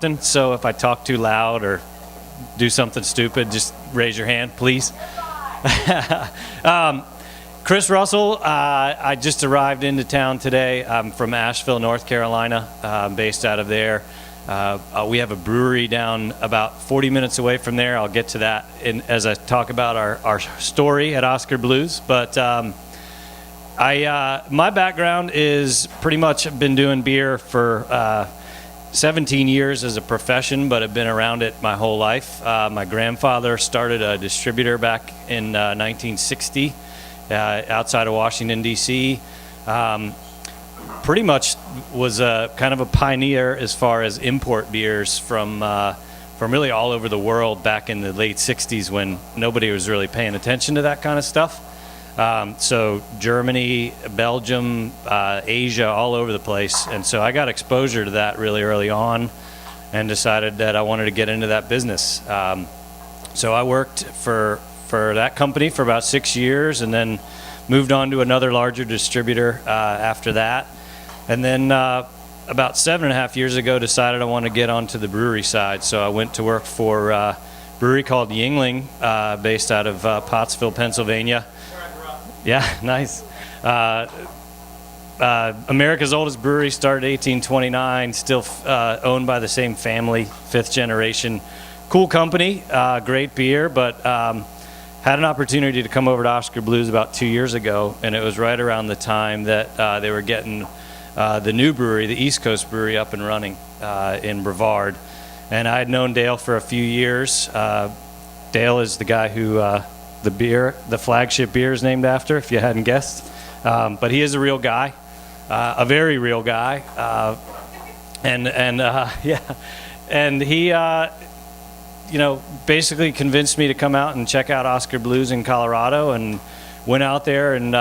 So if I talk too loud or do something stupid, just raise your hand, please. Chris Russell, I just arrived into town today. I'm from Asheville, North Carolina, based out of there. We have a brewery down about 40 minutes away from there. I'll get to that as I talk about our story at Oskar Blues. But my background is pretty much been doing beer for 17 years as a profession, but have been around it my whole life. My grandfather started a distributor back in 1960 outside of Washington, D.C. Pretty much was a kind of a pioneer as far as import beers from really all over the world back in the late 60s when nobody was really paying attention to that kind of stuff. So Germany, Belgium, Asia, all over the place. And so I got exposure to that really early on and decided that I wanted to get into that business. So I worked for that company for about 6 years and then moved on to another larger distributor after that. And then about 7.5 years ago decided I wanted to get onto the brewery side. So I went to work for a brewery called Yuengling based out of Pottsville, Pennsylvania. Yeah, nice. America's oldest brewery, started 1829, still owned by the same family, 5th generation. Cool company, great beer, but had an opportunity to come over to Oskar Blues about 2 years ago, and it was right around the time that they were getting the new brewery, the East Coast brewery, up and running in Brevard. And I had known Dale for a few years. Dale is the guy who the flagship beer is named after, if you hadn't guessed. But he is a real guy, a very real guy. And he, basically convinced me to come out and check out Oskar Blues in Colorado, and went out there and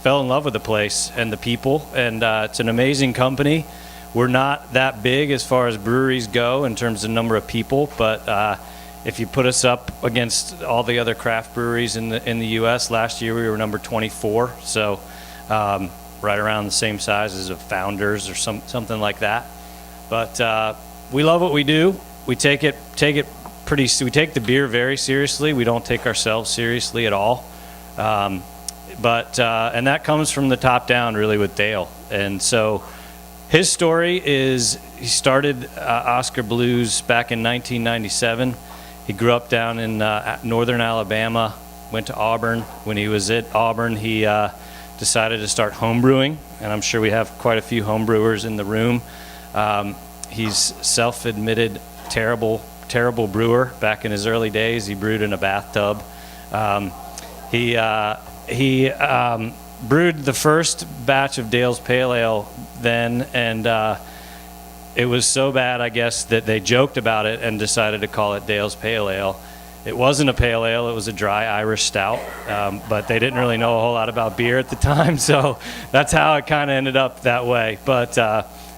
fell in love with the place and the people. And it's an amazing company. We're not that big as far as breweries go in terms of number of people, but if you put us up against all the other craft breweries in the U.S., last year we were number 24, so right around the same size as a Founders or something like that. But we love what we do. We take the beer very seriously. We don't take ourselves seriously at all. And that comes from the top down, really, with Dale. And so his story is he started Oskar Blues back in 1997. He grew up down in northern Alabama, went to Auburn. When he was at Auburn, he decided to start homebrewing, and I'm sure we have quite a few homebrewers in the room. He's self-admitted terrible brewer. Back in his early days, he brewed in a bathtub. He brewed the first batch of Dale's Pale Ale then, and it was so bad, I guess, that they joked about it and decided to call it Dale's Pale Ale. It wasn't a pale ale, it was a dry Irish stout, but they didn't really know a whole lot about beer at the time, so that's how it kind of ended up that way. But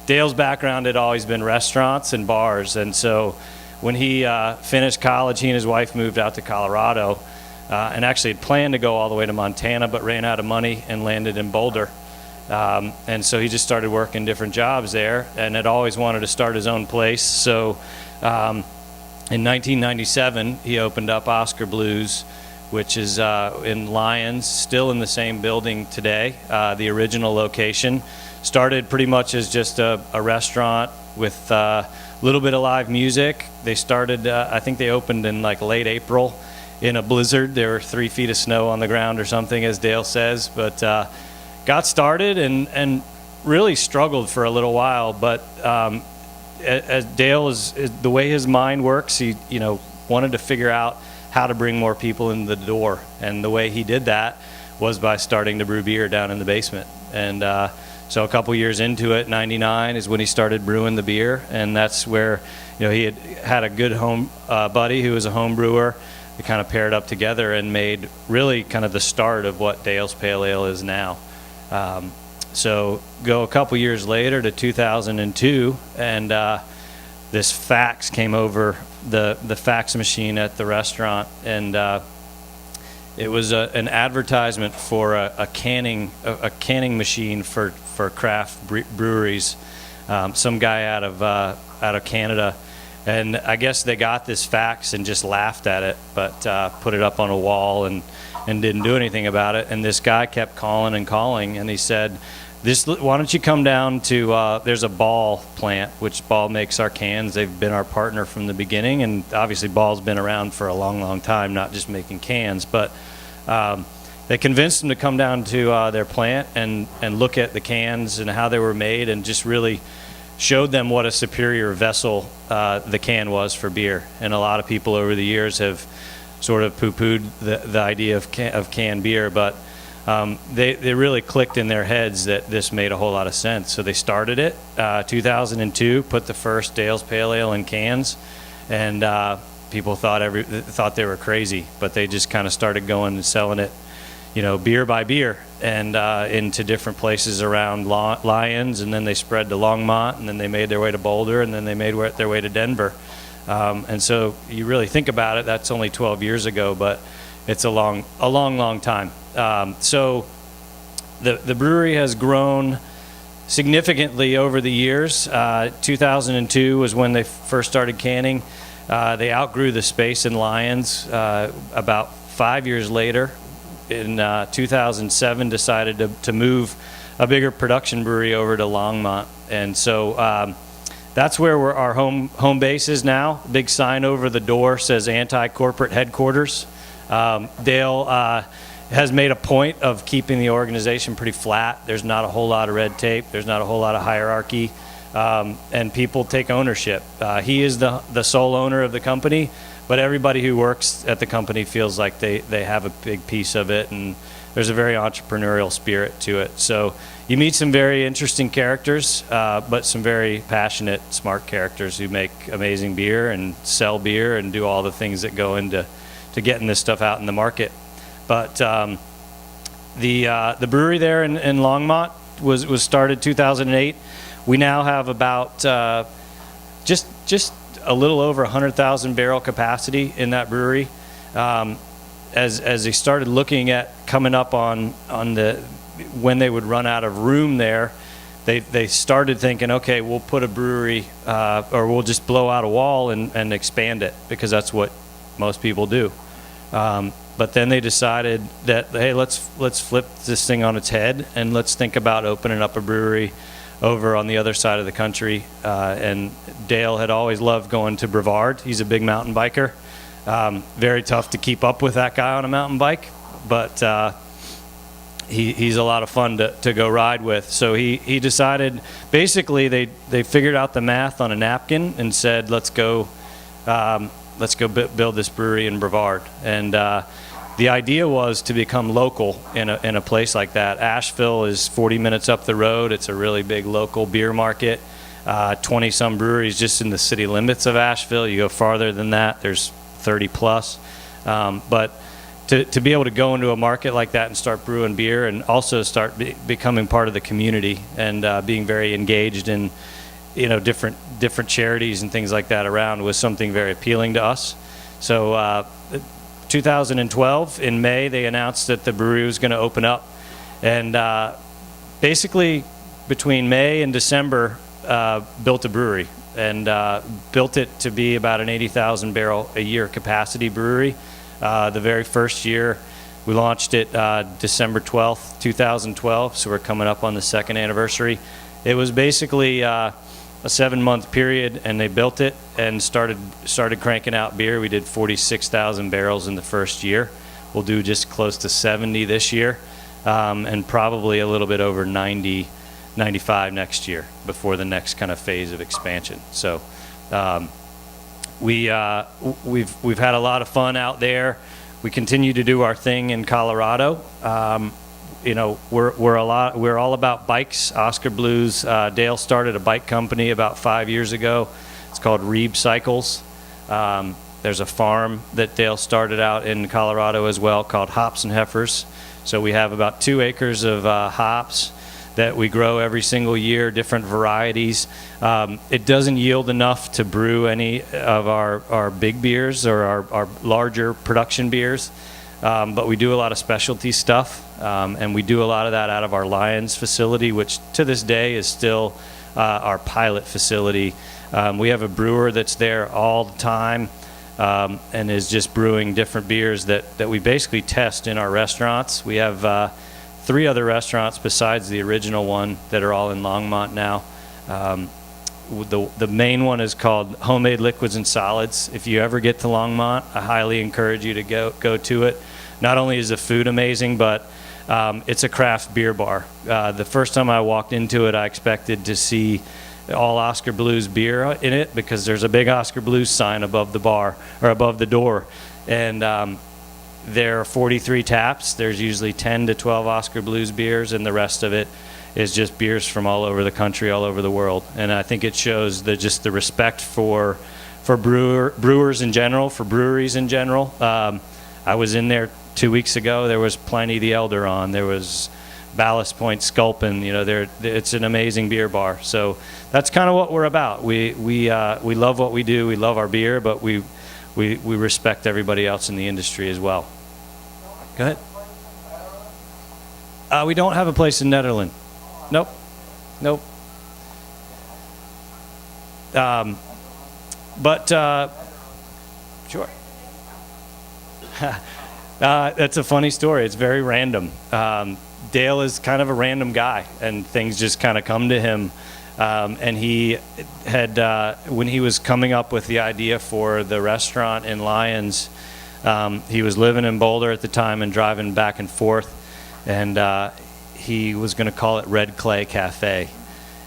Dale's background had always been restaurants and bars, and so when he finished college, he and his wife moved out to Colorado, and actually had planned to go all the way to Montana, but ran out of money and landed in Boulder. And so he just started working different jobs there, and had always wanted to start his own place. So in 1997, he opened up Oskar Blues, which is in Lyons, still in the same building today, the original location. Started pretty much as just a restaurant with a little bit of live music. They started, I think they opened in like late April in a blizzard. There were 3 feet of snow on the ground or something, as Dale says, but got started and really struggled for a little while, but as Dale is the way his mind works, he wanted to figure out how to bring more people in the door, and the way he did that was by starting to brew beer down in the basement. And so a couple years into it, 99 is when he started brewing the beer, and that's where he had a good home buddy who was a home brewer. They kind of paired up together and made really kind of the start of what Dale's Pale Ale is now. So go a couple years later to 2002, and this fax came over the fax machine at the restaurant, and it was an advertisement for a canning machine for craft breweries. Some guy out of Canada And I guess they got this fax and just laughed at it, but put it up on a wall and didn't do anything about it. And this guy kept calling and calling, and he said, why don't you come down to, there's a Ball plant, which Ball makes our cans. They've been our partner from the beginning, and obviously Ball's been around for a long, long time, not just making cans. But they convinced him to come down to their plant and look at the cans and how they were made, and just really showed them what a superior vessel the can was for beer. And a lot of people over the years have sort of poo-pooed the idea of canned beer, but they really clicked in their heads that this made a whole lot of sense. So they started it 2002, put the first Dale's Pale Ale in cans, and people thought they were crazy, but they just kind of started going and selling it, beer by beer, and into different places around Lyons, and then they spread to Longmont, and then they made their way to Boulder, and then they made their way to Denver. And so you really think about it, that's only 12 years ago, but it's a long time. So the brewery has grown significantly over the years. 2002 was when they first started canning. They outgrew the space in Lyons. About 5 years later, in 2007, decided to move a bigger production brewery over to Longmont. And so that's where our home base is now. Big sign over the door says anti-corporate headquarters. Dale has made a point of keeping the organization pretty flat. There's not a whole lot of red tape. There's not a whole lot of hierarchy. And people take ownership. He is the sole owner of the company, but everybody who works at the company feels like they have a big piece of it, and there's a very entrepreneurial spirit to it. So you meet some very interesting characters, but some very passionate, smart characters who make amazing beer and sell beer and do all the things that go into getting this stuff out in the market. But the brewery there in Longmont was started 2008. We now have about just a little over 100,000 barrel capacity in that brewery. As they started looking at coming up on when they would run out of room there, they started thinking, okay, we'll put a brewery or we'll just blow out a wall and expand it, because that's what most people do. But then they decided that, hey, let's flip this thing on its head, and let's think about opening up a brewery over on the other side of the country. And Dale had always loved going to Brevard. He's a big mountain biker. Very tough to keep up with that guy on a mountain bike, but he's a lot of fun to go ride with. So he decided, basically they figured out the math on a napkin and said, let's go build this brewery in Brevard. And the idea was to become local in a place like that. Asheville is 40 minutes up the road. It's a really big local beer market. 20-some breweries just in the city limits of Asheville. You go farther than that, there's 30 plus. But to be able to go into a market like that and start brewing beer, and also start becoming part of the community, and being very engaged in different charities and things like that around, was something very appealing to us. So 2012, in May, they announced that the brewery was going to open up. And basically, between May and December, built a brewery, and built it to be about an 80,000 barrel a year capacity brewery. The very first year, we launched it December 12th, 2012, so we're coming up on the second anniversary. It was basically a 7-month period, and they built it and started cranking out beer. We did 46,000 barrels in the first year. We'll do just close to 70 this year, and probably a little bit over 90, 95 next year, before the next kind of phase of expansion. So we've had a lot of fun out there. We continue to do our thing in Colorado. We're all about bikes. Oskar Blues. Dale started a bike company about 5 years ago. It's called Reeb Cycles. There's a farm that Dale started out in Colorado as well, called Hops and Heifers. So we have about 2 acres of hops that we grow every single year, different varieties. It doesn't yield enough to brew any of our big beers or our larger production beers. But we do a lot of specialty stuff, and we do a lot of that out of our Lyons facility, which to this day is still our pilot facility. We have a brewer that's there all the time, and is just brewing different beers that we basically test in our restaurants. We have 3 other restaurants besides the original one that are all in Longmont now. The main one is called Homemade Liquids and Solids. If you ever get to Longmont, I highly encourage you to go to it. Not only is the food amazing, but it's a craft beer bar. The first time I walked into it, I expected to see all Oskar Blues beer in it, because there's a big Oskar Blues sign above the bar, or above the door. And there are 43 taps. There's usually 10 to 12 Oskar Blues beers, and the rest of it is just beers from all over the country, all over the world. And I think it shows just the respect for brewers in general, for breweries in general. I was in there 2 weeks ago. There was Pliny the Elder on. There was Ballast Point Sculpin. It's an amazing beer bar. So that's kind of what we're about. We love what we do. We love our beer, but we respect everybody else in the industry as well. Go ahead. We don't have a place in Netherlands. Nope. But sure. That's a funny story. It's very random. Dale is kind of a random guy, and things just kind of come to him. And he had, when he was coming up with the idea for the restaurant in Lyons, he was living in Boulder at the time and driving back and forth, and he was going to call it Red Clay Cafe.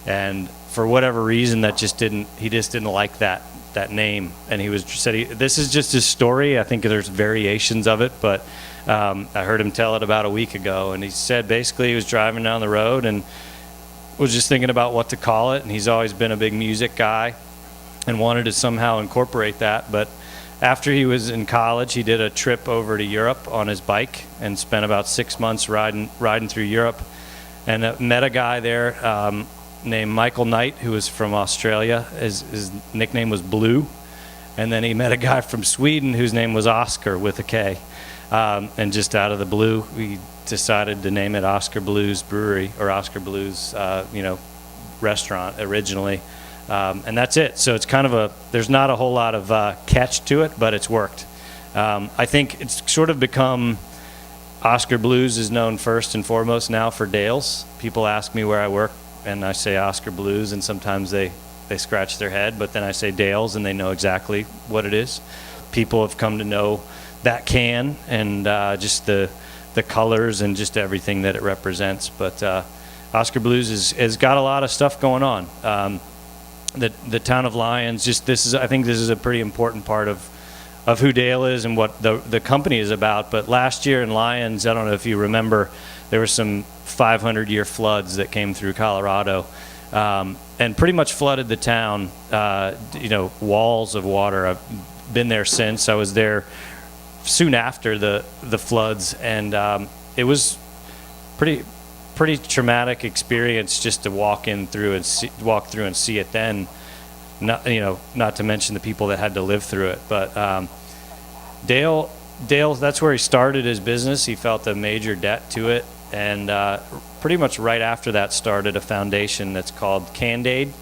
And for whatever reason, he just didn't like that name. And this is just his story. I think there's variations of it, but I heard him tell it about a week ago. And he said basically he was driving down the road and was just thinking about what to call it. And he's always been a big music guy and wanted to somehow incorporate that. But after he was in college, he did a trip over to Europe on his bike and spent about 6 months riding through Europe, and met a guy there named Michael Knight, who was from Australia. His nickname was Blue. And then he met a guy from Sweden whose name was Oskar with a K. And just out of the blue, we decided to name it Oskar Blues Brewery, or Oskar Blues, restaurant originally. And that's it. So it's kind of there's not a whole lot of catch to it, but it's worked. I think it's sort of become, Oskar Blues is known first and foremost now for Dale's. People ask me where I work, and I say Oskar Blues, and sometimes they scratch their head, but then I say Dale's, and they know exactly what it is. People have come to know that can, and just the colors and just everything that it represents. But Oskar Blues has got a lot of stuff going on. The town of Lyons, I think this is a pretty important part of who Dale is and what the company is about. But last year in Lyons, I don't know if you remember, there were some 500-year floods that came through Colorado, and pretty much flooded the town. Walls of water. I've been there since. I was there soon after the floods, and it was pretty traumatic experience just to walk through and see it then. Not to mention the people that had to live through it. But Dale, that's where he started his business. He felt a major debt to it, and pretty much right after that started a foundation that's called Cand-Aid,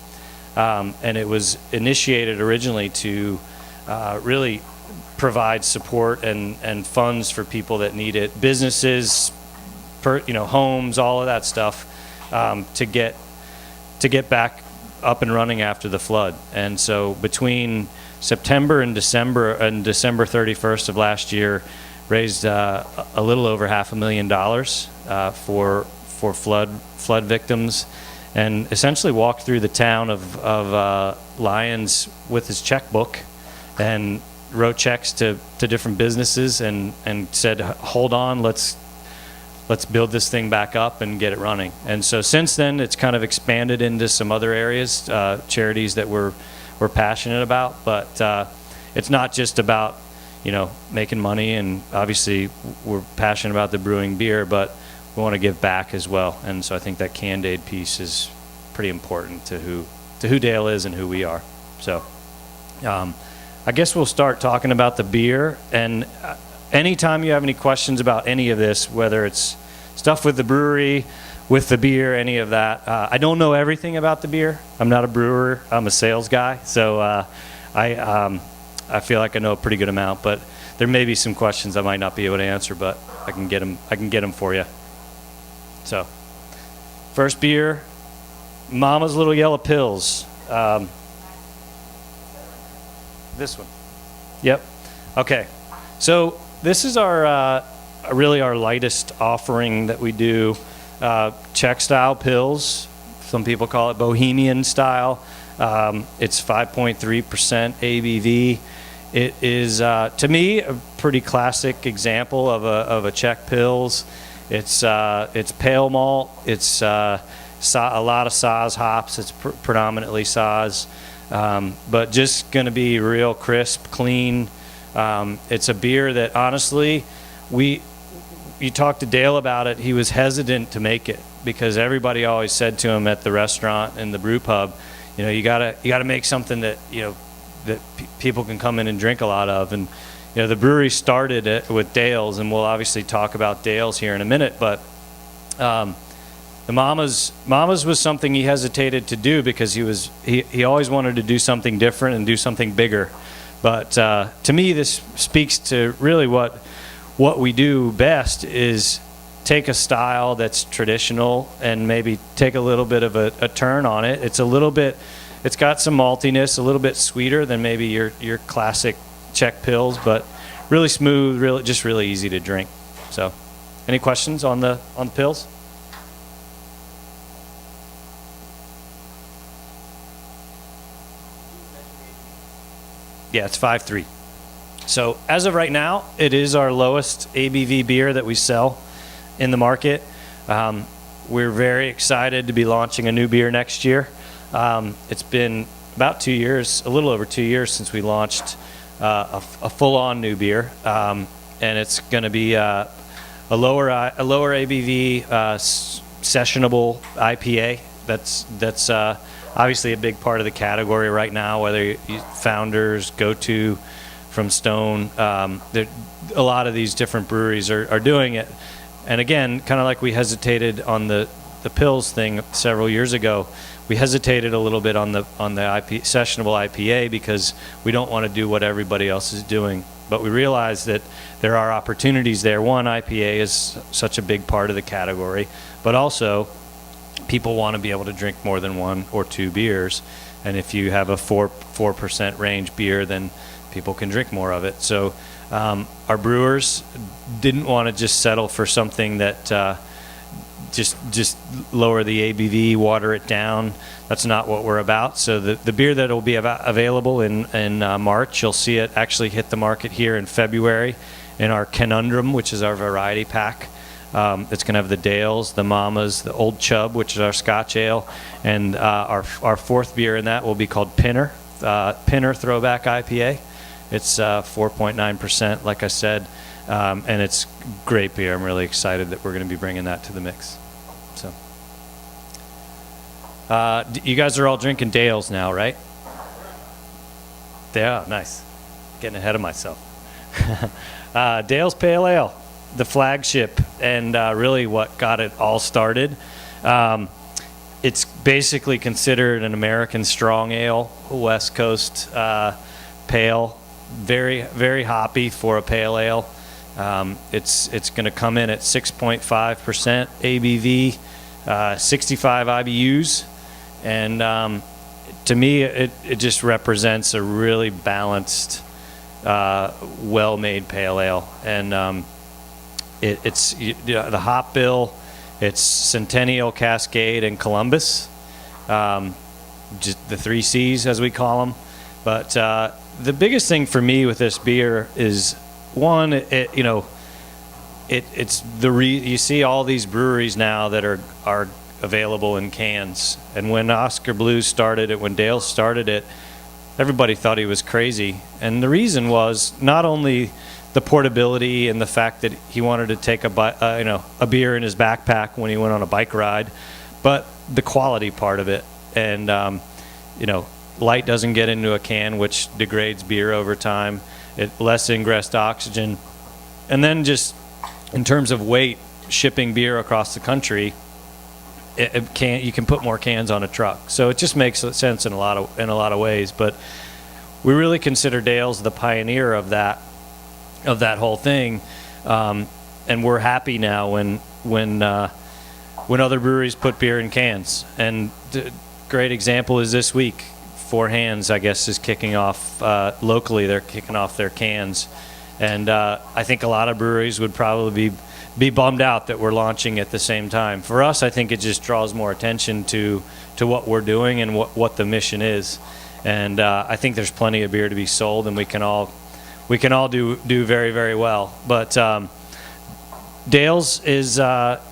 and it was initiated originally to really provide support and funds for people that need it, businesses, homes, all of that stuff, to get back up and running after the flood. And so between September and December 31st of last year, raised a little over $500,000 for flood victims, and essentially walked through the town of Lyons with his checkbook and wrote checks to different businesses and said, hold on, let's build this thing back up and get it running. And so since then, it's kind of expanded into some other areas, charities that we're passionate about. But it's not just about making money, and obviously we're passionate about the brewing beer, but we want to give back as well. And so I think that Cand-Aid piece is pretty important to who Dale is and who we are. So I guess we'll start talking about the beer. And anytime you have any questions about any of this, whether it's stuff with the brewery with the beer, any of that. I don't know everything about the beer. I'm not a brewer. I'm a sales guy, so I feel like I know a pretty good amount. But there may be some questions I might not be able to answer, but I can get them. I can get them for you. So, first beer, Mama's Little Yellow Pills. This one. Yep. Okay. So this is our really our lightest offering that we do. Czech style pills. Some people call it Bohemian style. It's 5.3% ABV. It is, to me, a pretty classic example of a Czech pills. It's pale malt. It's a lot of Saaz hops. It's predominantly Saaz, but just going to be real crisp, clean. It's a beer that honestly, you talked to Dale about it. He was hesitant to make it because everybody always said to him at the restaurant and the brew pub, you know, you gotta make something that that people can come in and drink a lot of. And the brewery started it with Dale's, and we'll obviously talk about Dale's here in a minute. But the Mama's was something he hesitated to do because he always wanted to do something different and do something bigger. But to me, this speaks to really what we do best is take a style that's traditional and maybe take a little bit of a turn on it. It's got some maltiness, a little bit sweeter than maybe your classic Czech pills, but really smooth, really easy to drink. So, any questions on the pills? Yeah, it's 5.3. So as of right now, it is our lowest ABV beer that we sell in the market. We're very excited to be launching a new beer next year. It's been about 2 years, a little over 2 years since we launched a full-on new beer, and it's going to be a lower ABV sessionable IPA. That's obviously a big part of the category right now. Whether Founders, Go-To, from Stone, a lot of these different breweries are doing it. And again, kind of like we hesitated on the pills thing several years ago, we hesitated a little bit on the sessionable IPA because we don't want to do what everybody else is doing. But we realized that there are opportunities there. One, IPA is such a big part of the category, but also people want to be able to drink more than one or two beers. And if you have a 4% range beer, then people can drink more of it. So our brewers didn't want to just settle for something that just lower the ABV, water it down. That's not what we're about. So the beer that will be available in March, you'll see it actually hit the market here in February in our Conundrum, which is our variety pack. It's going to have the Dales, the Mamas, the Old Chub, which is our Scotch ale, and our fourth beer in that will be called Pinner Throwback IPA. It's 4.9%, like I said, and it's great beer. I'm really excited that we're going to be bringing that to the mix. So, you guys are all drinking Dales now, right? Yeah, nice. Getting ahead of myself. Dale's Pale Ale, the flagship, and really what got it all started. It's basically considered an American strong ale, West Coast pale. Very, very hoppy for a pale ale. It's going to come in at 6.5% ABV, 65 IBUs, and to me, it just represents a really balanced, well-made pale ale. And it's the hop bill. It's Centennial, Cascade, and Columbus, just the 3 C's as we call them. But the biggest thing for me with this beer is one, you see all these breweries now that are available in cans. And when Oskar Blues started it, when Dale started it, everybody thought he was crazy. And the reason was not only the portability and the fact that he wanted to take a beer in his backpack when he went on a bike ride, but the quality part of it. And light doesn't get into a can, which degrades beer over time. Less ingressed oxygen. And then just in terms of weight, shipping beer across the country, you can put more cans on a truck. So it just makes sense in a lot of ways. But we really consider Dale's the pioneer of that whole thing, and we're happy now when other breweries put beer in cans. And great example is this week. Four Hands, I guess, is kicking off locally. They're kicking off their cans, and I think a lot of breweries would probably be bummed out that we're launching at the same time. For us, I think it just draws more attention to what we're doing and what the mission is. And I think there's plenty of beer to be sold, and we can all do very, very well. But Dale's is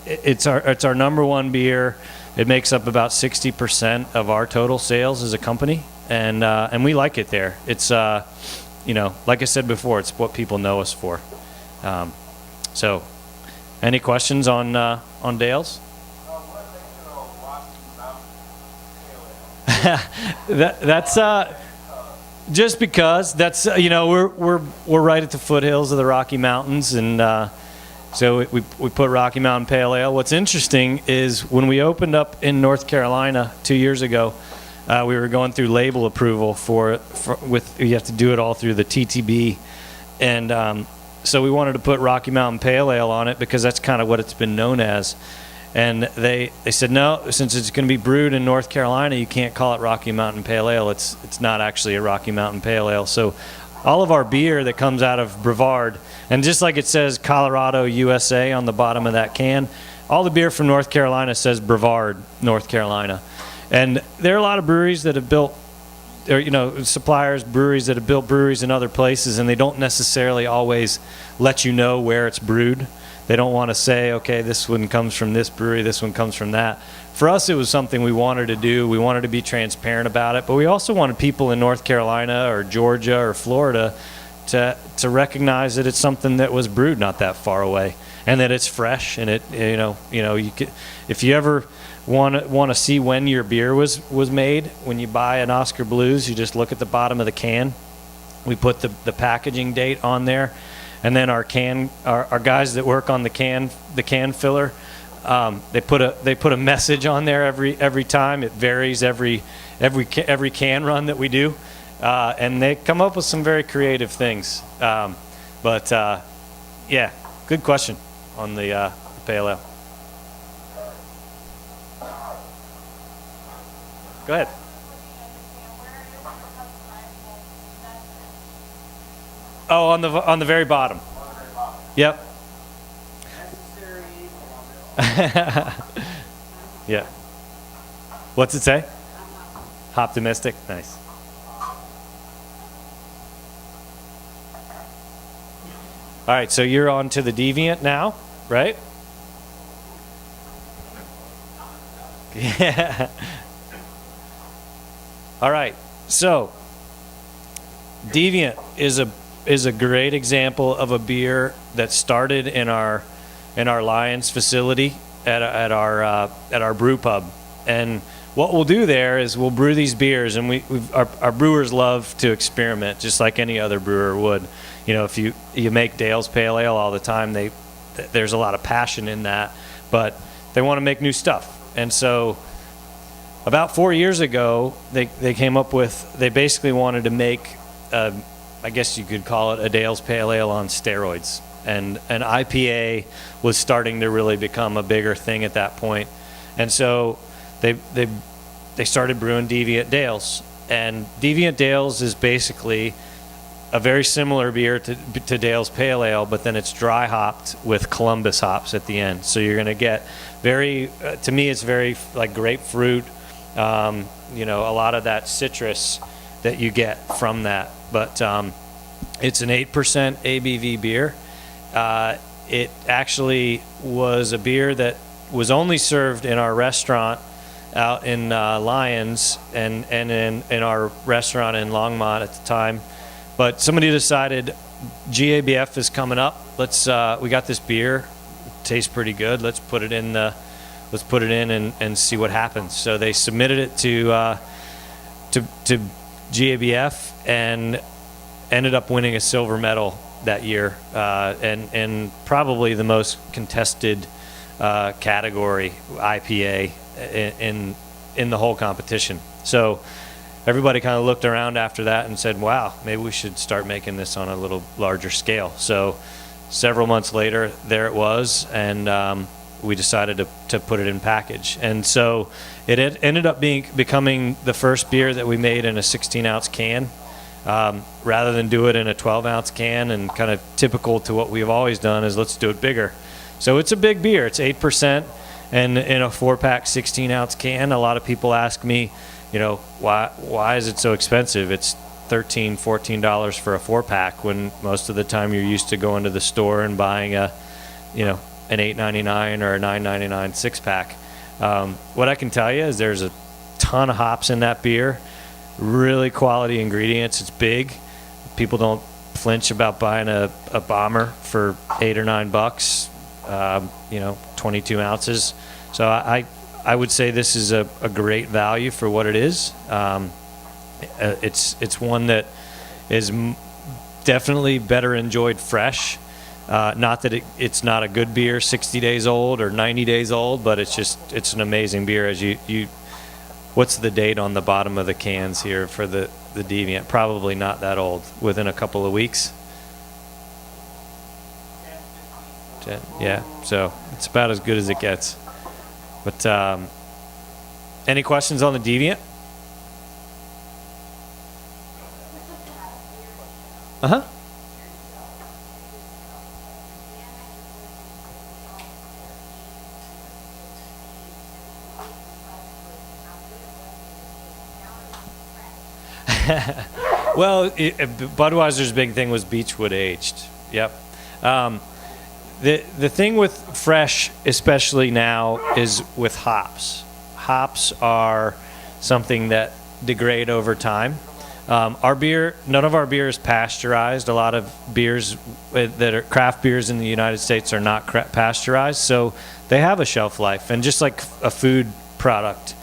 it's our number one beer. It makes up about 60% of our total sales as a company, and we like it there. It's like I said before, it's what people know us for. So, any questions on Dale's? That's just because that's we're right at the foothills of the Rocky Mountains, and so we put Rocky Mountain Pale Ale. What's interesting is when we opened up in North Carolina 2 years ago, we were going through label approval you have to do it all through the TTB, and so we wanted to put Rocky Mountain Pale Ale on it because that's kind of what it's been known as. And they said, no, since it's going to be brewed in North Carolina, you can't call it Rocky Mountain Pale Ale. It's not actually a Rocky Mountain Pale Ale. So all of our beer that comes out of Brevard, and just like it says Colorado, USA on the bottom of that can, all the beer from North Carolina says Brevard, North Carolina. And there are a lot of breweries that have built, or suppliers, breweries that have built breweries in other places, and they don't necessarily always let you know where it's brewed. They don't want to say, okay, this one comes from this brewery, this one comes from that. For us, it was something we wanted to do. We wanted to be transparent about it, but we also wanted people in North Carolina or Georgia or Florida to recognize that it's something that was brewed not that far away, and that it's fresh. And it, you could, if you ever want to see when your beer was made, when you buy an Oskar Blues, you just look at the bottom of the can. We put the packaging date on there. And then our guys that work on the can filler, they put a message on there every time. It varies every can run that we do, and they come up with some very creative things. But good question on the Pale Ale. Go ahead. Oh, on the very bottom. Yep. Yeah. What's it say? Optimistic. Nice. All right, so you're on to the Deviant now, right? Yeah. All right. So Deviant is a great example of a beer that started in our Lions facility at our brew pub. And what we'll do there is we'll brew these beers, and our brewers love to experiment, just like any other brewer would. If you make Dale's Pale Ale all the time, there's a lot of passion in that, but they want to make new stuff. And so about 4 years ago, they came up with, they basically wanted to make I guess you could call it a Dale's Pale Ale on steroids. And an IPA was starting to really become a bigger thing at that point. And so they started brewing Deviant Dales. And Deviant Dales is basically a very similar beer to Dale's Pale Ale, but then it's dry hopped with Columbus hops at the end. So you're going to get to me, it's very like grapefruit, a lot of that citrus that you get from that. But it's an 8% ABV beer. It actually was a beer that was only served in our restaurant out in Lyons and in our restaurant in Longmont at the time. But somebody decided GABF is coming up. We got this beer, it tastes pretty good. Let's put it in and see what happens. So they submitted it to GABF and ended up winning a silver medal that year, and probably the most contested category, IPA. in the whole competition. So everybody kind of looked around after that and said, wow, maybe we should start making this on a little larger scale. So several months later, there it was, and we decided to put it in package. And so it ended up becoming the first beer that we made in a 16-ounce can, rather than do it in a 12-ounce can. And kind of typical to what we've always done is let's do it bigger. So it's a big beer. It's 8%, and in a 4-pack 16-ounce can. A lot of people ask me, why is it so expensive? It's $13, $14 for a 4-pack when most of the time you're used to going to the store and buying an $8.99 or a $9.99 6-pack. What I can tell you is there's a ton of hops in that beer, really quality ingredients. It's big. People don't flinch about buying a bomber for $8 or $9, 22 ounces. So I would say this is a great value for what it is. It's one that is definitely better enjoyed fresh. Not that it's not a good beer, 60 days old or 90 days old, but it's an amazing beer. As you, what's the date on the bottom of the cans here for the Deviant? Probably not that old, within a couple of weeks. Yeah, so it's about as good as it gets. But any questions on the Deviant? Uh-huh. Well, Budweiser's big thing was Beechwood aged. Yep. The thing with fresh, especially now, is with hops. Hops are something that degrade over time. Our beer, none of our beer is pasteurized. A lot of beers that are craft beers in the United States are not pasteurized, so they have a shelf life. And just like a food product,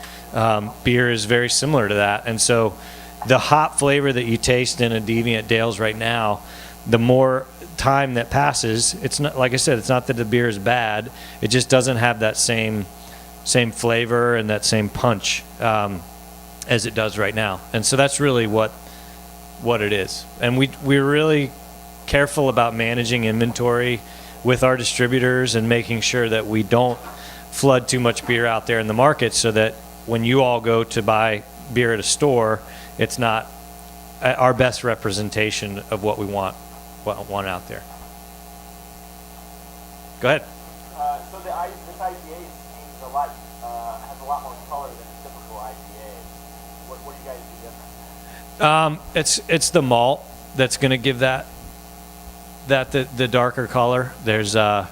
beer is very similar to that. And so the hop flavor that you taste in a Deviant Dales right now, the more time that passes, it's not, like I said, it's not that the beer is bad. It just doesn't have that same flavor and that same punch as it does right now. And so that's really what it is. And we're really careful about managing inventory with our distributors and making sure that we don't flood too much beer out there in the market, so that when you all go to buy beer at a store, it's not our best representation of what we want out there. Go ahead. So this IPA seems has a lot more color than a typical IPA. What do you guys do different? It's the malt that's going to give that the darker color. There's a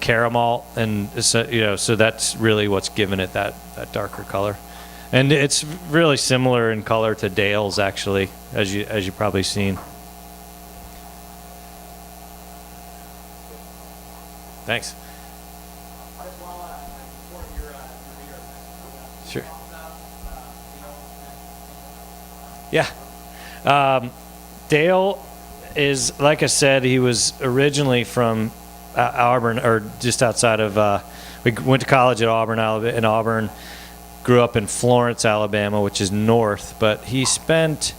caramel, and so that's really what's giving it that darker color. And it's really similar in color to Dale's, actually, as you've probably seen. Thanks. Sure. Yeah. Dale is, like I said, he was originally from Auburn, or just outside of, we went to college at Auburn, in Auburn, grew up in Florence, Alabama, which is north, but he spent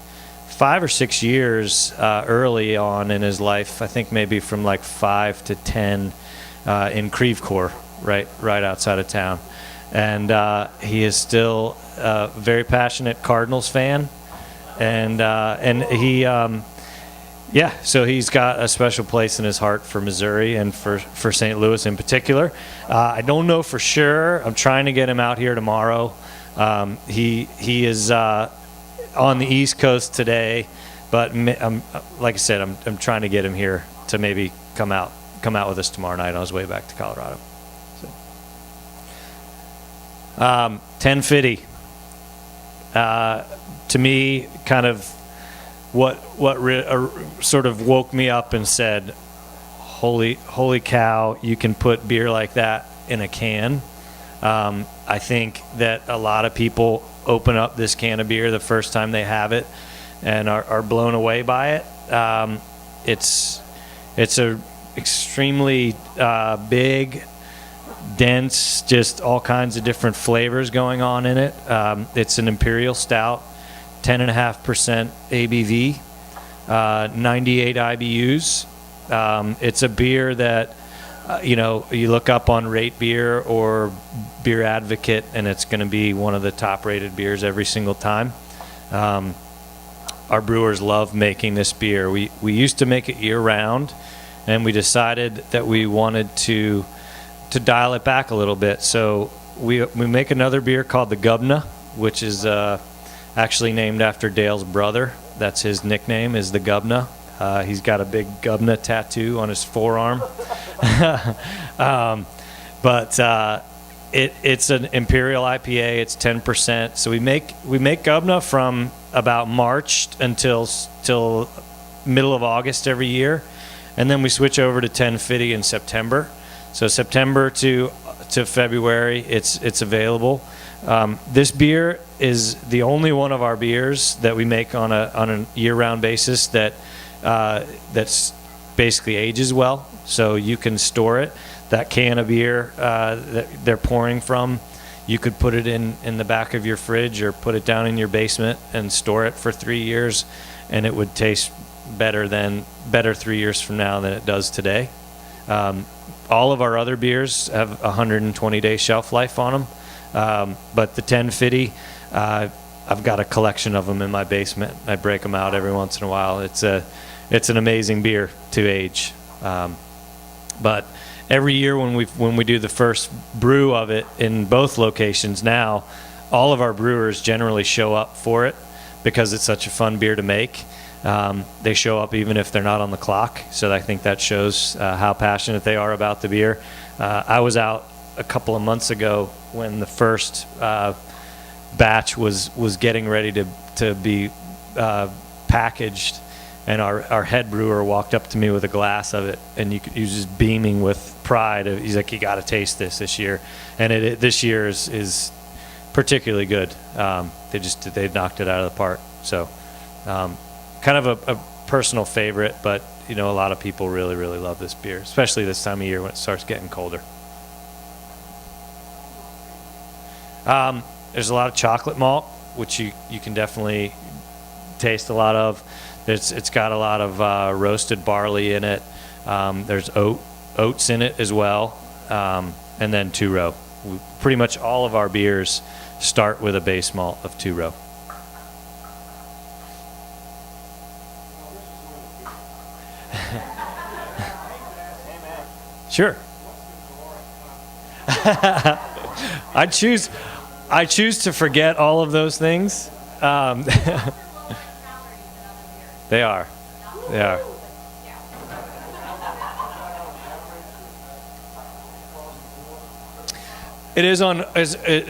5 or 6 years early on in his life, I think maybe from like 5 to 10, in Creve Coeur, right outside of town. And he is still a very passionate Cardinals fan. And he, so he's got a special place in his heart for Missouri and for St. Louis in particular. I don't know for sure. I'm trying to get him out here tomorrow. He is on the East Coast today, but like I said, I'm trying to get him here to maybe come out with us tomorrow night on his way back to Colorado. So. 10 Fiddy. To me, kind of what sort of woke me up and said, holy cow, you can put beer like that in a can. I think that a lot of people open up this can of beer the first time they have it and are blown away by it. It's a extremely big, dense, just all kinds of different flavors going on in it. It's an imperial stout, 10.5% ABV, 98 IBUs. It's a beer that, you look up on Rate Beer or Beer Advocate, and it's going to be one of the top-rated beers every single time. Our brewers love making this beer. We used to make it year-round, and we decided that we wanted to dial it back a little bit. So we make another beer called the Gubna, which is actually named after Dale's brother. That's his nickname, is the Gubna. He's got a big Gubna tattoo on his forearm. It's an imperial IPA. It's 10%. So we make Gubna from about March until middle of August every year, and then we switch over to 10 Fiddy in September. So September to February, it's available. This beer is the only one of our beers that we make on a year-round basis that's basically ages well. So you can store it. That can of beer that they're pouring from, you could put it in the back of your fridge or put it down in your basement and store it for 3 years, and it would taste better 3 years from now than it does today. All of our other beers have 120-day shelf life on them, but the 10 Fiddy, I've got a collection of them in my basement. I break them out every once in a while. It's an amazing beer to age, but every year when we do the first brew of it in both locations now, all of our brewers generally show up for it because it's such a fun beer to make. They show up even if they're not on the clock, so I think that shows how passionate they are about the beer. I was out a couple of months ago when the first batch was getting ready to be packaged, and our head brewer walked up to me with a glass of it, and he was just beaming with pride. He's like, "You got to taste this year," and this year is particularly good. They knocked it out of the park. So, kind of a personal favorite, but a lot of people really, really love this beer, especially this time of year when it starts getting colder. There's a lot of chocolate malt, which you can definitely taste a lot of. It's got a lot of roasted barley in it. There's oats in it as well, and then two-row. Pretty much all of our beers start with a base malt of two-row. Sure. I choose to forget all of those things. They are. It is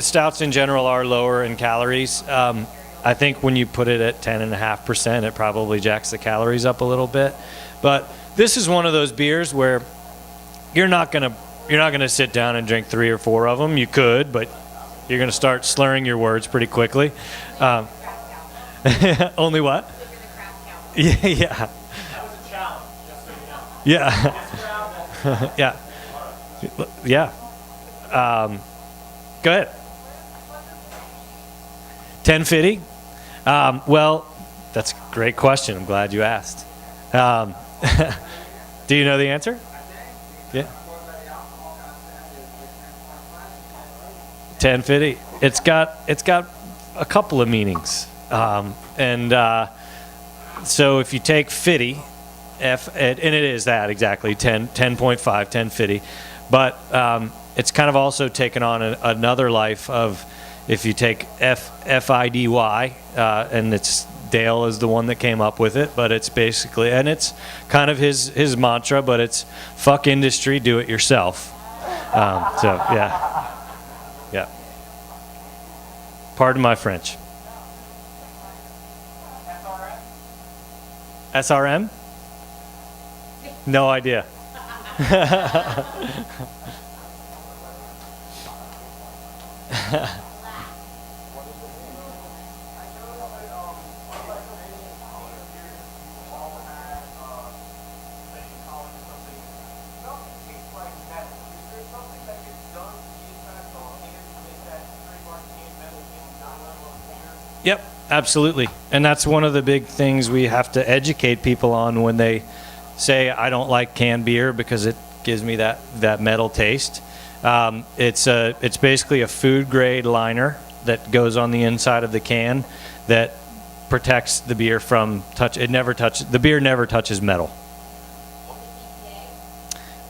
stouts in general are lower in calories. I think when you put it at 10.5%, it probably jacks the calories up a little bit. But this is one of those beers where you're not gonna sit down and drink 3 or 4 of them. You could, but you're gonna start slurring your words pretty quickly. Only what? Yeah. That was a challenge, just so you know. Yeah. Yeah. Go ahead. 10 Fiddy? Well, that's a great question. I'm glad you asked. Do you know the answer? Yeah. 10 Fiddy. It's got a couple of meanings, so if you take Fiddy, and it is that exactly 10.5, 10 Fiddy, but it's kind of also taken on another life of, if you take Fiddy, and it's Dale is the one that came up with it, but it's basically, and it's kind of his mantra, but it's fuck industry, do it yourself. So yeah. Pardon my French. SRM? No idea. Yep, absolutely. And that's one of the big things we have to educate people on when they say, I don't like canned beer because it gives me that metal taste. It's basically a food grade liner that goes on the inside of the can that protects the beer from the beer never touches metal.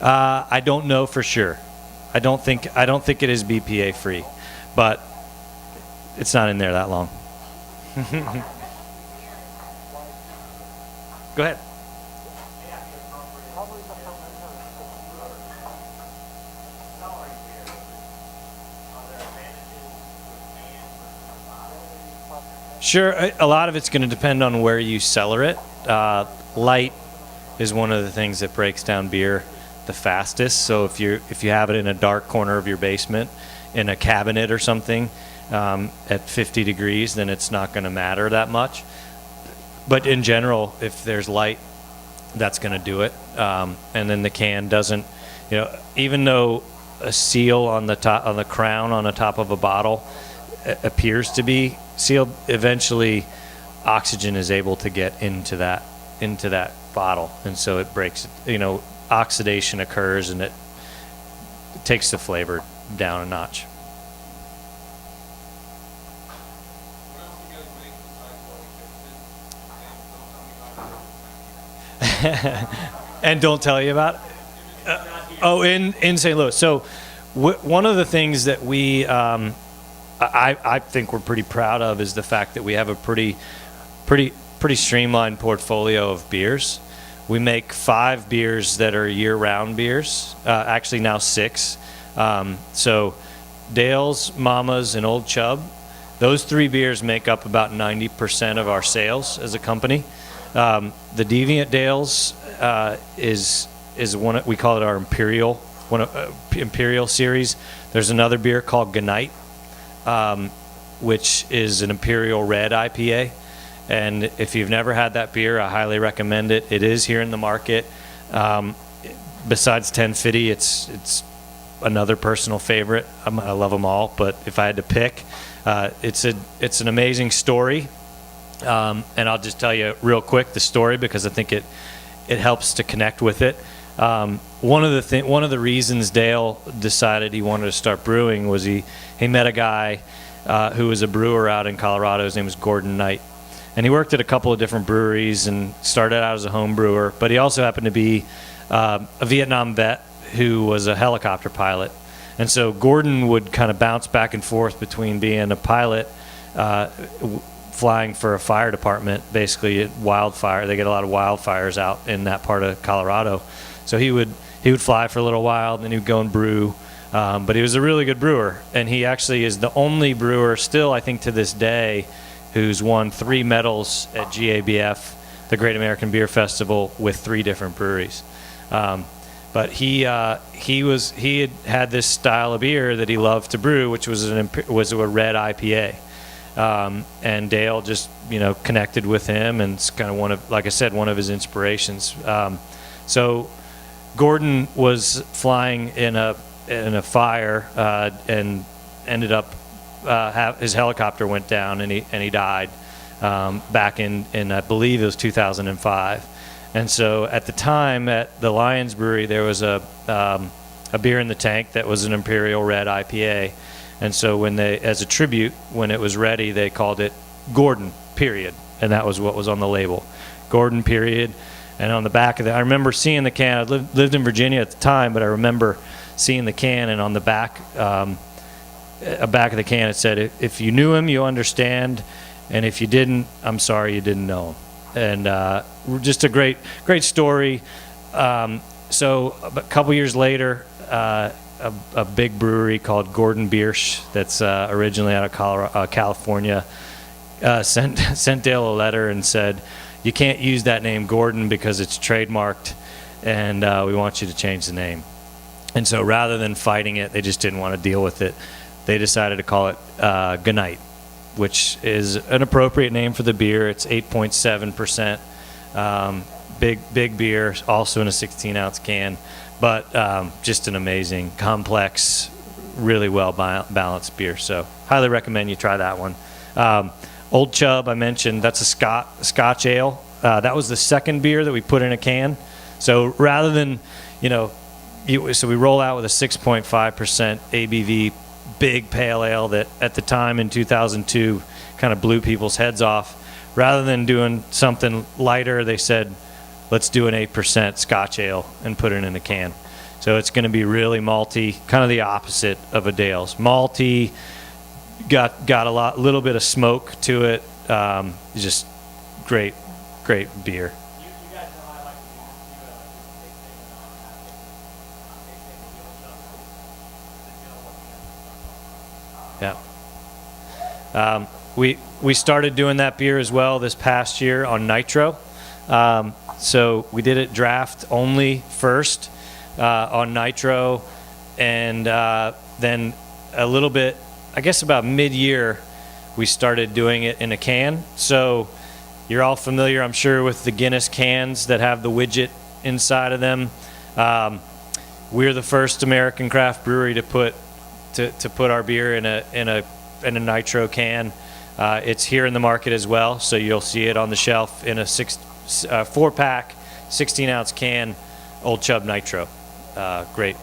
I don't know for sure. I don't think it is BPA free, but it's not in there that long. Go ahead. Sure, a lot of it's going to depend on where you cellar it. Light is one of the things that breaks down beer the fastest. So if you have it in a dark corner of your basement, in a cabinet or something, at 50 degrees, then it's not going to matter that much. But in general, if there's light, that's going to do it. And then the can doesn't, even though a seal on the top, on the crown on the top of a bottle appears to be sealed, eventually oxygen is able to get into that bottle, and so it breaks. Oxidation occurs, and it takes the flavor down a notch. And don't tell you about it? In St. Louis. So one of the things that we I think we're pretty proud of is the fact that we have a pretty streamlined portfolio of beers. We make 5 beers that are year-round beers, actually now 6. So Dale's, Mama's, and Old Chub, those 3 beers make up about 90% of our sales as a company. The Deviant Dale's is one, we call it our Imperial, Imperial series. There's another beer called Gnite, which is an Imperial Red IPA. And if you've never had that beer, I highly recommend it. It is here in the market. Besides 10 Fiddy, it's another personal favorite. I love them all, but if I had to pick, it's an amazing story. And I'll just tell you real quick the story because I think it helps to connect with it. One of the reasons Dale decided he wanted to start brewing was he met a guy who was a brewer out in Colorado. His name was Gordon Knight. And he worked at a couple of different breweries and started out as a home brewer, but he also happened to be a Vietnam vet who was a helicopter pilot. And so Gordon would kind of bounce back and forth between being a pilot, flying for a fire department, basically wildfire. They get a lot of wildfires out in that part of Colorado. So he would fly for a little while, then he would go and brew. But he was a really good brewer, and he actually is the only brewer still, I think, to this day, who's won 3 medals at GABF, the Great American Beer Festival, with 3 different breweries. But he had this style of beer that he loved to brew, which was a red IPA. And Dale just connected with him, and it's kind of one of his inspirations. So Gordon was flying in a fire and ended up his helicopter went down, and he died back in I believe it was 2005. And so at the time at the Lions Brewery there was a beer in the tank that was an Imperial Red IPA, and so as a tribute, when it was ready, they called it Gordon period, and that was what was on the label, Gordon period. And on the back of I remember seeing the can. I lived in Virginia at the time, but I remember seeing the can, and on the back of the can it said, if you knew him, you understand, and if you didn't, I'm sorry you didn't know him. And just a great story. So a couple years later, a big brewery called Gordon Biersch that's originally out of California sent Dale a letter and said, you can't use that name Gordon because it's trademarked, and we want you to change the name. And so rather than fighting it, they just didn't want to deal with it. They decided to call it Gnite, which is an appropriate name for the beer. It's 8.7%, big beer, also in a 16-ounce can, but just an amazing, complex, really well balanced beer. So highly recommend you try that one. Old Chub, I mentioned, that's a Scotch ale. That was the second beer that we put in a can. So rather than, so we roll out with a 6.5% ABV big pale ale that at the time in 2002 kind of blew people's heads off. Rather than doing something lighter, they said, let's do an 8% Scotch ale and put it in a can. So it's going to be really malty, kind of the opposite of a Dale's. Malty, got a little bit of smoke to it. Just great beer. You guys know I like to do Yeah. We started doing that beer as well this past year on nitro. So we did it draft only first on nitro, and then a little bit, I guess about mid-year, we started doing it in a can. So you're all familiar, I'm sure, with the Guinness cans that have the widget inside of them. We're the first American craft brewery to put our beer in a nitro can. It's here in the market as well, so you'll see it on the shelf in a 4-pack, 16-ounce can, Old Chub Nitro. Great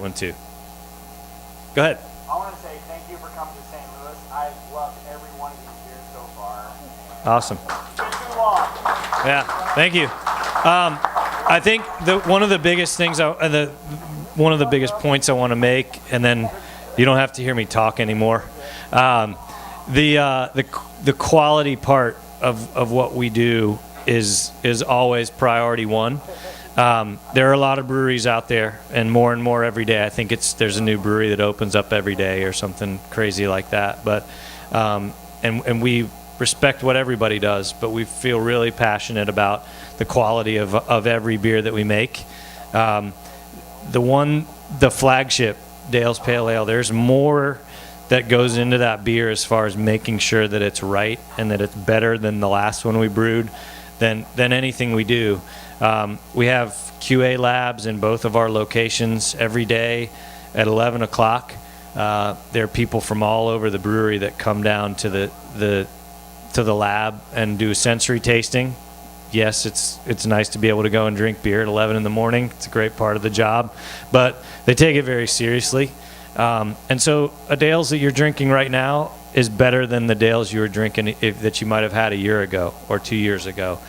one too. Go ahead. I want to say thank you for coming to St. Louis. I've loved every one of these beers so far. Awesome. Been too long. Yeah, thank you. I think one of the biggest things, one of the biggest points I want to make, and then you don't have to hear me talk anymore. The quality part of what we do is always priority one. There are a lot of breweries out there, and more every day. I think there's a new brewery that opens up every day or something crazy like that. But and we respect what everybody does, but we feel really passionate about the quality of every beer that we make. The flagship Dale's Pale Ale, there's more that goes into that beer as far as making sure that it's right and that it's better than the last one we brewed than anything we do. We have QA labs in both of our locations every day at 11 o'clock. There are people from all over the brewery that come down to the lab and do sensory tasting. Yes, it's nice to be able to go and drink beer at 11 in the morning. It's a great part of the job, but they take it very seriously. And so a Dale's that you're drinking right now is better than the Dale's you were drinking that you might have had a year ago or 2 years ago.